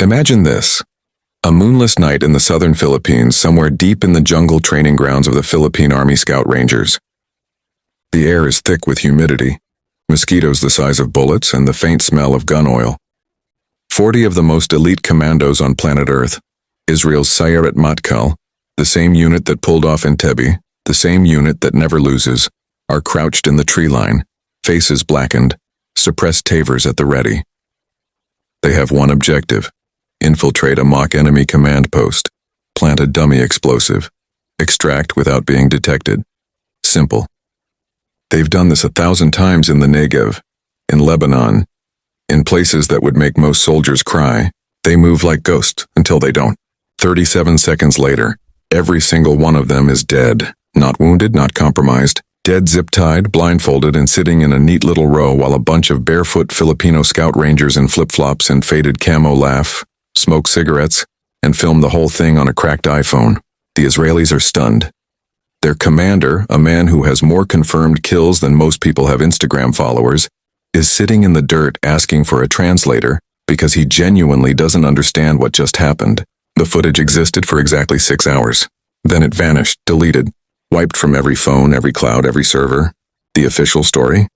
Imagine this. A moonless night in the southern Philippines, somewhere deep in the jungle training grounds of the Philippine Army Scout Rangers. The air is thick with humidity, mosquitoes the size of bullets, and the faint smell of gun oil. 40 of the most elite commandos on planet Earth, Israel's Sayeret Matkal, the same unit that pulled off Entebbe, the same unit that never loses, are crouched in the tree line, faces blackened, suppressed tavers at the ready. They have one objective: infiltrate a mock enemy command post, plant a dummy explosive, extract without being detected. Simple. They've done this 1,000 times in the Negev, in Lebanon, in places that would make most soldiers cry. They move like ghosts until they don't. 37 seconds later, every single one of them is dead. Not wounded, not compromised. Dead, zip-tied, blindfolded, and sitting in a neat little row while a bunch of barefoot Filipino scout rangers in flip-flops and faded camo laugh, smoke cigarettes, and film the whole thing on a cracked iPhone. The Israelis are stunned. Their commander, a man who has more confirmed kills than most people have Instagram followers, is sitting in the dirt asking for a translator because he genuinely doesn't understand what just happened. The footage existed for exactly 6 hours. Then it vanished, deleted, wiped from every phone, every cloud, every server. The official story?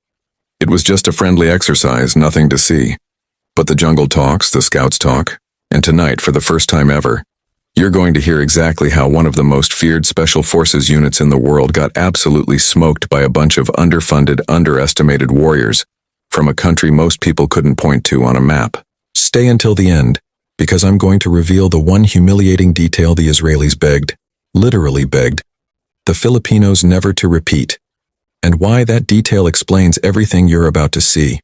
It was just a friendly exercise, nothing to see. But the jungle talks, the scouts talk, and tonight, for the first time ever, you're going to hear exactly how one of the most feared special forces units in the world got absolutely smoked by a bunch of underfunded, underestimated warriors from a country most people couldn't point to on a map. Stay until the end, because I'm going to reveal the one humiliating detail the Israelis begged, literally begged, the Filipinos never to repeat, and why that detail explains everything you're about to see.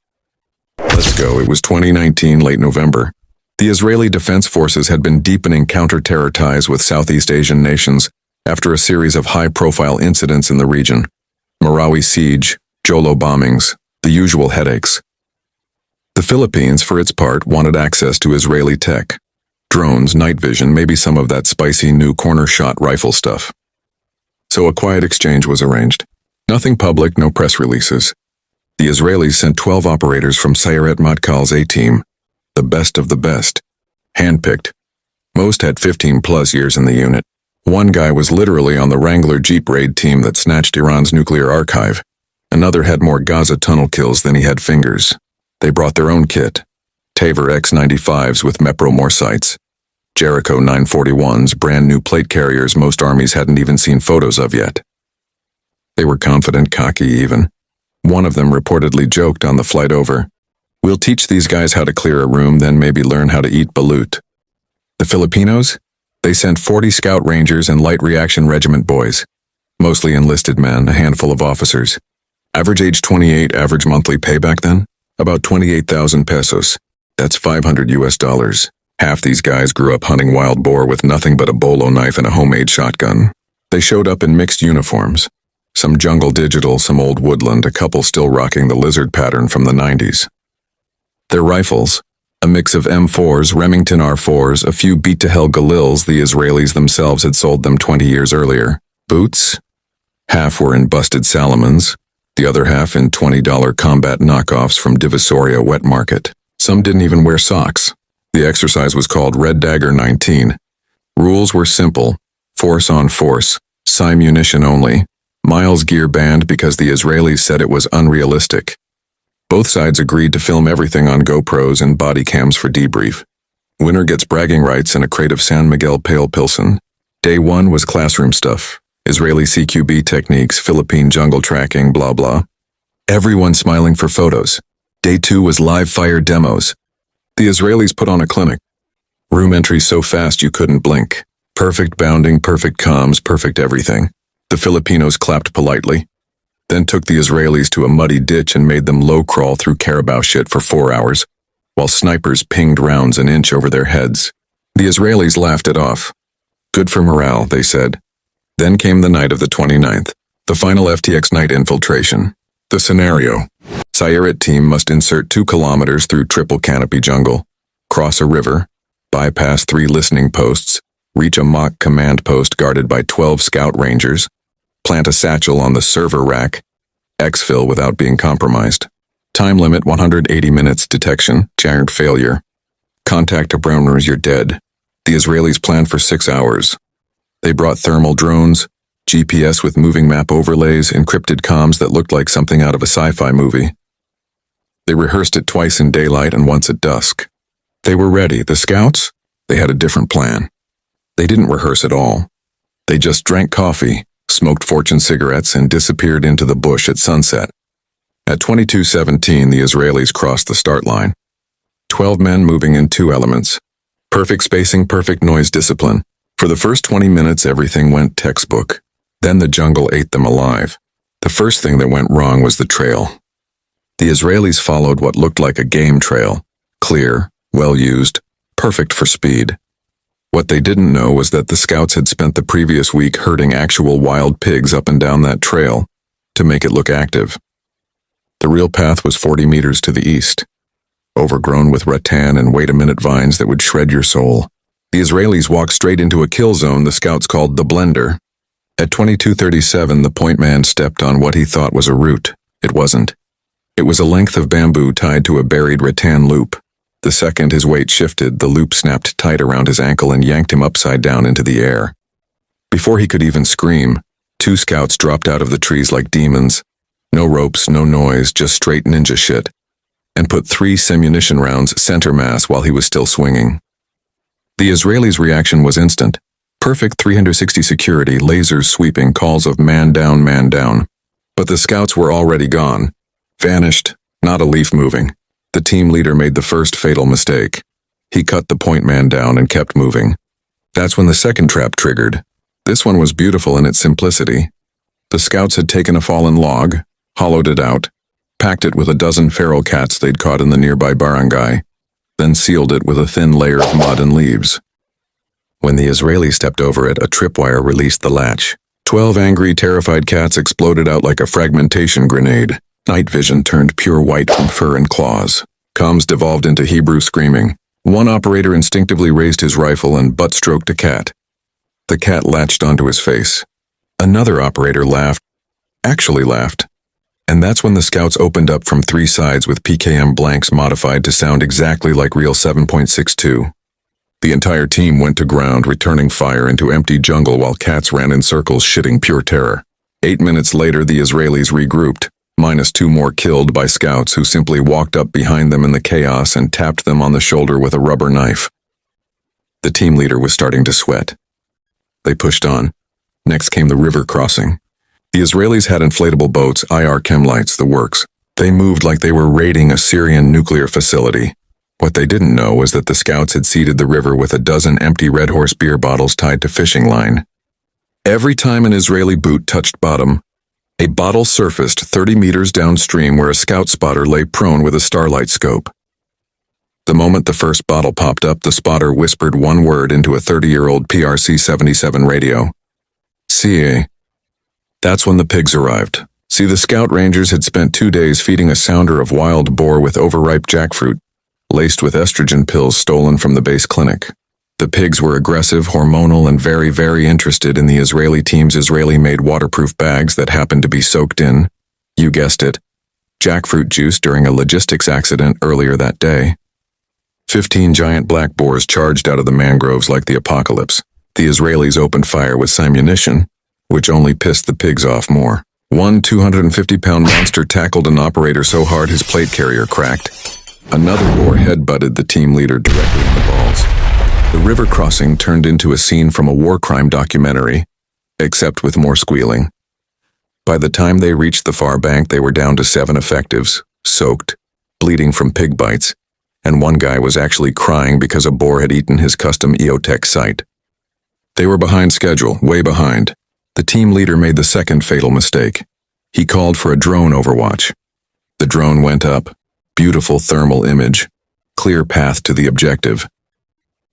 Let's go. It was 2019, late November. The Israeli Defense Forces had been deepening counter-terror ties with Southeast Asian nations after a series of high-profile incidents in the region. Marawi siege, Jolo bombings, the usual headaches. The Philippines, for its part, wanted access to Israeli tech. Drones, night vision, maybe some of that spicy new corner-shot rifle stuff. So a quiet exchange was arranged. Nothing public, no press releases. The Israelis sent 12 operators from Sayeret Matkal's A-team, the best of the best, handpicked. Most had 15-plus years in the unit. One guy was literally on the Wrangler Jeep raid team that snatched Iran's nuclear archive. Another had more Gaza tunnel kills than he had fingers. They brought their own kit, Taver X-95s with Mepro sights, Jericho 941s, brand new plate carriers most armies hadn't even seen photos of yet. They were confident, cocky even. One of them reportedly joked on the flight over, "We'll teach these guys how to clear a room, then maybe learn how to eat balut." The Filipinos? They sent 40 Scout Rangers and Light Reaction Regiment boys, mostly enlisted men, a handful of officers. Average age 28, average monthly pay back then? About 28,000 pesos. That's $500. Half these guys grew up hunting wild boar with nothing but a bolo knife and a homemade shotgun. They showed up in mixed uniforms. Some jungle digital, some old woodland, a couple still rocking the lizard pattern from the 90s. Their rifles, a mix of M4s, Remington R4s, a few beat-to-hell Galils the Israelis themselves had sold them 20 years earlier. Boots? Half were in busted Salomons, the other half in $20 combat knockoffs from Divisoria Wet Market. Some didn't even wear socks. The exercise was called Red Dagger 19. Rules were simple: force on force, simunition only, miles gear banned because the Israelis said it was unrealistic. Both sides agreed to film everything on GoPros and body cams for debrief. Winner gets bragging rights and a crate of San Miguel Pale Pilsen. Day 1 was classroom stuff. Israeli CQB techniques, Philippine jungle tracking, blah blah. Everyone smiling for photos. Day 2 was live fire demos. The Israelis put on a clinic. Room entry so fast you couldn't blink. Perfect bounding, perfect comms, perfect everything. The Filipinos clapped politely, then took the Israelis to a muddy ditch and made them low crawl through carabao shit for 4 hours, while snipers pinged rounds an inch over their heads. The Israelis laughed it off. Good for morale, they said. Then came the night of the 29th, the final FTX night infiltration. The scenario: Sayeret team must insert 2 kilometers through triple canopy jungle, cross a river, bypass 3 listening posts, reach a mock command post guarded by 12 scout rangers, plant a satchel on the server rack, exfil without being compromised. Time limit 180 minutes, detection, giant failure. Contact to Browners, you're dead. The Israelis planned for 6 hours. They brought thermal drones, GPS with moving map overlays, encrypted comms that looked like something out of a sci-fi movie. They rehearsed it twice in daylight and once at dusk. They were ready. The scouts? They had a different plan. They didn't rehearse at all. They just drank coffee, smoked fortune cigarettes, and disappeared into the bush at sunset. At 22:17, the Israelis crossed the start line. 12 men moving in 2 elements. Perfect spacing, perfect noise discipline. For the first 20 minutes, everything went textbook. Then the jungle ate them alive. The first thing that went wrong was the trail. The Israelis followed what looked like a game trail. Clear, well-used, perfect for speed. What they didn't know was that the scouts had spent the previous week herding actual wild pigs up and down that trail to make it look active. The real path was 40 meters to the east, overgrown with rattan and wait-a-minute vines that would shred your soul. The Israelis walked straight into a kill zone the scouts called the blender. At 22:37, the point man stepped on what he thought was a root. It wasn't. It was a length of bamboo tied to a buried rattan loop. The second his weight shifted, the loop snapped tight around his ankle and yanked him upside down into the air. Before he could even scream, 2 scouts dropped out of the trees like demons. No ropes, no noise, just straight ninja shit. And put 3 simunition rounds center mass while he was still swinging. The Israelis' reaction was instant. Perfect 360 security, lasers sweeping, calls of man down, man down. But the scouts were already gone. Vanished, not a leaf moving. The team leader made the first fatal mistake. He cut the point man down and kept moving. That's when the second trap triggered. This one was beautiful in its simplicity. The scouts had taken a fallen log, hollowed it out, packed it with a dozen feral cats they'd caught in the nearby barangay, then sealed it with a thin layer of mud and leaves. When the Israeli stepped over it, a tripwire released the latch. 12 angry, terrified cats exploded out like a fragmentation grenade. Night vision turned pure white from fur and claws. Comms devolved into Hebrew screaming. One operator instinctively raised his rifle and butt-stroked a cat. The cat latched onto his face. Another operator laughed. Actually laughed. And that's when the scouts opened up from 3 sides with PKM blanks modified to sound exactly like real 7.62. The entire team went to ground, returning fire into empty jungle while cats ran in circles shitting pure terror. 8 minutes later, the Israelis regrouped. Minus 2 more killed by scouts who simply walked up behind them in the chaos and tapped them on the shoulder with a rubber knife. The team leader was starting to sweat. They pushed on. Next came the river crossing. The Israelis had inflatable boats, IR chem lights, the works. They moved like they were raiding a Syrian nuclear facility. What they didn't know was that the scouts had seeded the river with a dozen empty Red Horse beer bottles tied to fishing line. Every time an Israeli boot touched bottom, a bottle surfaced 30 meters downstream where a scout spotter lay prone with a starlight scope. The moment the first bottle popped up, the spotter whispered one word into a 30-year-old PRC-77 radio. CA. That's when the pigs arrived. See, the scout rangers had spent 2 days feeding a sounder of wild boar with overripe jackfruit, laced with estrogen pills stolen from the base clinic. The pigs were aggressive, hormonal, and very, very interested in the Israeli team's Israeli-made waterproof bags that happened to be soaked in, you guessed it, jackfruit juice during a logistics accident earlier that day. 15 giant black boars charged out of the mangroves like the apocalypse. The Israelis opened fire with simunition, which only pissed the pigs off more. One 250-pound monster tackled an operator so hard his plate carrier cracked. Another boar headbutted the team leader directly in the balls. The river crossing turned into a scene from a war crime documentary, except with more squealing. By the time they reached the far bank, they were down to 7 effectives, soaked, bleeding from pig bites, and one guy was actually crying because a boar had eaten his custom EOTech sight. They were behind schedule, way behind. The team leader made the second fatal mistake. He called for a drone overwatch. The drone went up. Beautiful thermal image. Clear path to the objective.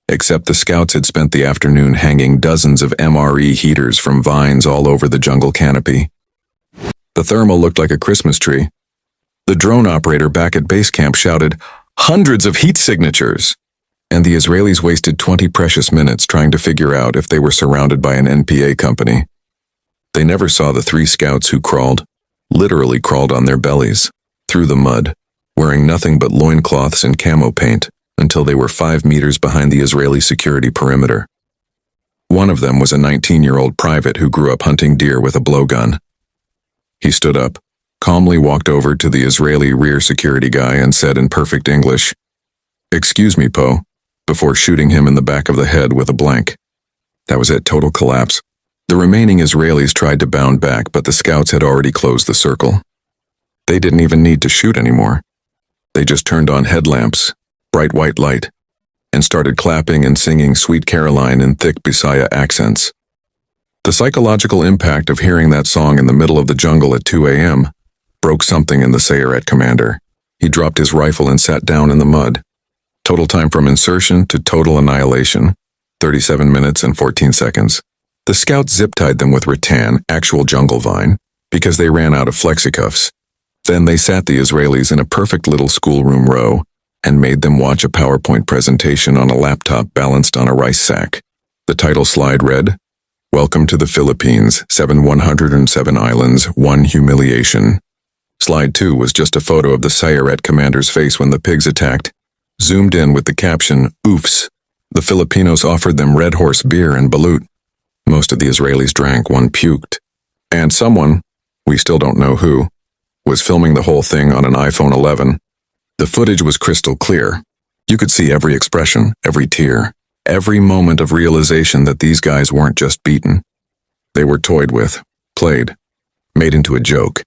Except the scouts had spent the afternoon hanging dozens of MRE heaters from vines all over the jungle canopy. The thermal looked like a Christmas tree. The drone operator back at base camp shouted, "Hundreds of heat signatures!" And the Israelis wasted 20 precious minutes trying to figure out if they were surrounded by an NPA company. They never saw the 3 scouts who crawled, literally crawled on their bellies, through the mud, wearing nothing but loincloths and camo paint. until they were 5 meters behind the Israeli security perimeter. One of them was a 19-year-old private who grew up hunting deer with a blowgun. He stood up, calmly walked over to the Israeli rear security guy and said in perfect English, "Excuse me, Po," before shooting him in the back of the head with a blank. That was it, total collapse. The remaining Israelis tried to bound back, but the scouts had already closed the circle. They didn't even need to shoot anymore. They just turned on headlamps, bright white light, and started clapping and singing Sweet Caroline in thick Bisaya accents. The psychological impact of hearing that song in the middle of the jungle at 2 a.m. broke something in the Sayeret commander. He dropped his rifle and sat down in the mud. Total time from insertion to total annihilation, 37 minutes and 14 seconds. The scouts zip-tied them with rattan, actual jungle vine, because they ran out of flexicuffs. Then they sat the Israelis in a perfect little schoolroom row and made them watch a PowerPoint presentation on a laptop balanced on a rice sack. The title slide read, "Welcome to the Philippines, 107 islands, 1 humiliation." Slide 2 was just a photo of the Sayeret commander's face when the pigs attacked, zoomed in with the caption, "Oofs." The Filipinos offered them Red Horse beer and balut. Most of the Israelis drank, one puked. And someone, we still don't know who, was filming the whole thing on an iPhone 11. The footage was crystal clear. You could see every expression, every tear, every moment of realization that these guys weren't just beaten. They were toyed with, played, made into a joke.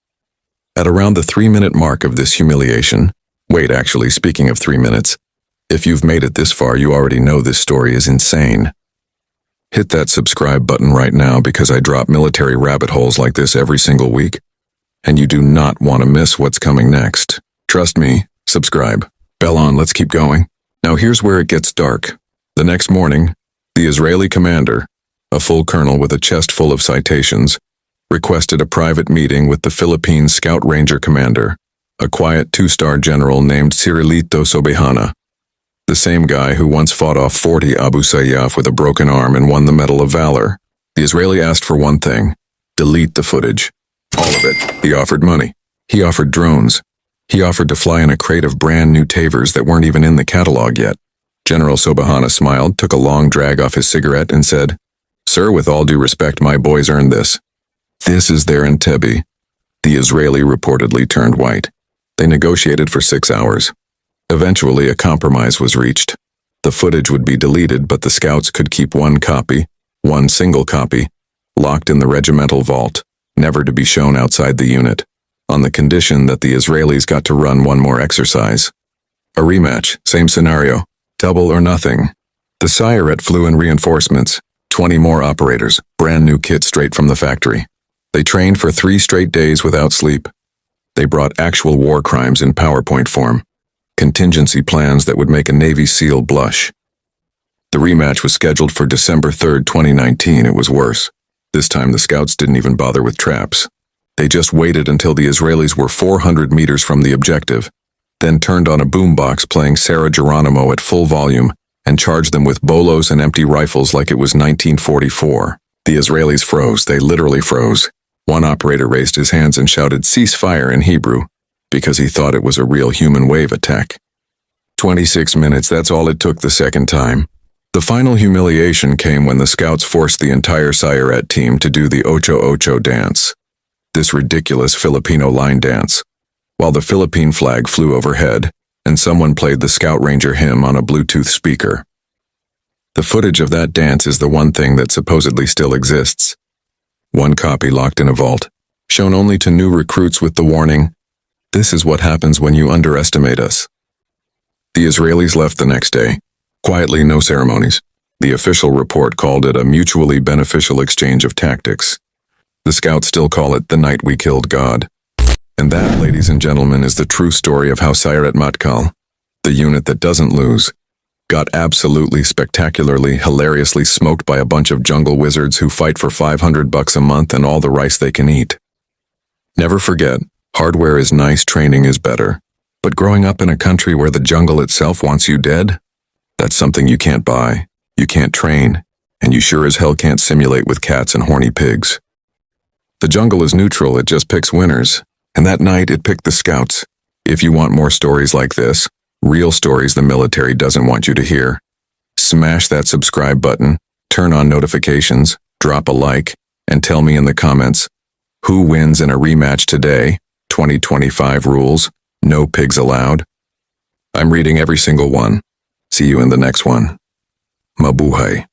At around the 3-minute mark of this humiliation, wait, actually, speaking of 3 minutes, if you've made it this far, you already know this story is insane. Hit that subscribe button right now because I drop military rabbit holes like this every single week, and you do not want to miss what's coming next. Trust me, subscribe. Bell on, let's keep going. Now here's where it gets dark. The next morning, the Israeli commander, a full colonel with a chest full of citations, requested a private meeting with the Philippine Scout Ranger commander, a quiet 2-star general named Cirilito Sobejana, the same guy who once fought off 40 Abu Sayyaf with a broken arm and won the Medal of Valor. The Israeli asked for one thing: delete the footage. All of it. He offered money. He offered drones. He offered to fly in a crate of brand new Tavers that weren't even in the catalog yet. General Sobejana smiled, took a long drag off his cigarette, and said, "Sir, with all due respect, my boys earned this." This is their Entebbe. The Israeli reportedly turned white. They negotiated for 6 hours. Eventually, a compromise was reached. The footage would be deleted, but the scouts could keep one copy, one single copy, locked in the regimental vault, never to be shown outside the unit, on the condition that the Israelis got to run one more exercise. A rematch, same scenario, double or nothing. The Sayeret flew in reinforcements, 20 more operators, brand new kit straight from the factory. They trained for 3 straight days without sleep. They brought actual war crimes in PowerPoint form, contingency plans that would make a Navy SEAL blush. The rematch was scheduled for December 3rd, 2019. It was worse. This time the scouts didn't even bother with traps. They just waited until the Israelis were 400 meters from the objective, then turned on a boombox playing Sarah Geronimo at full volume and charged them with bolos and empty rifles like it was 1944. The Israelis froze. They literally froze. One operator raised his hands and shouted "ceasefire" in Hebrew because he thought it was a real human wave attack. 26 minutes, that's all it took the second time. The final humiliation came when the scouts forced the entire Sayeret team to do the Ocho-Ocho dance, this ridiculous Filipino line dance, while the Philippine flag flew overhead and someone played the Scout Ranger hymn on a Bluetooth speaker. The footage of that dance is the one thing that supposedly still exists. One copy locked in a vault, shown only to new recruits with the warning, "This is what happens when you underestimate us." The Israelis left the next day. Quietly, no ceremonies. The official report called it a mutually beneficial exchange of tactics. The scouts still call it the night we killed God. And that, ladies and gentlemen, is the true story of how Sayeret Matkal, the unit that doesn't lose, got absolutely spectacularly, hilariously smoked by a bunch of jungle wizards who fight for $500 a month and all the rice they can eat. Never forget, hardware is nice, training is better. But growing up in a country where the jungle itself wants you dead, that's something you can't buy, you can't train, and you sure as hell can't simulate with cats and horny pigs. The jungle is neutral, it just picks winners, and that night it picked the scouts. If you want more stories like this, Real stories the military doesn't want you to hear. Smash that subscribe button, turn on notifications, drop a like, and tell me in the comments, who wins in a rematch today? 2025 rules, no pigs allowed. I'm reading every single one. See you in the next one. Mabuhay.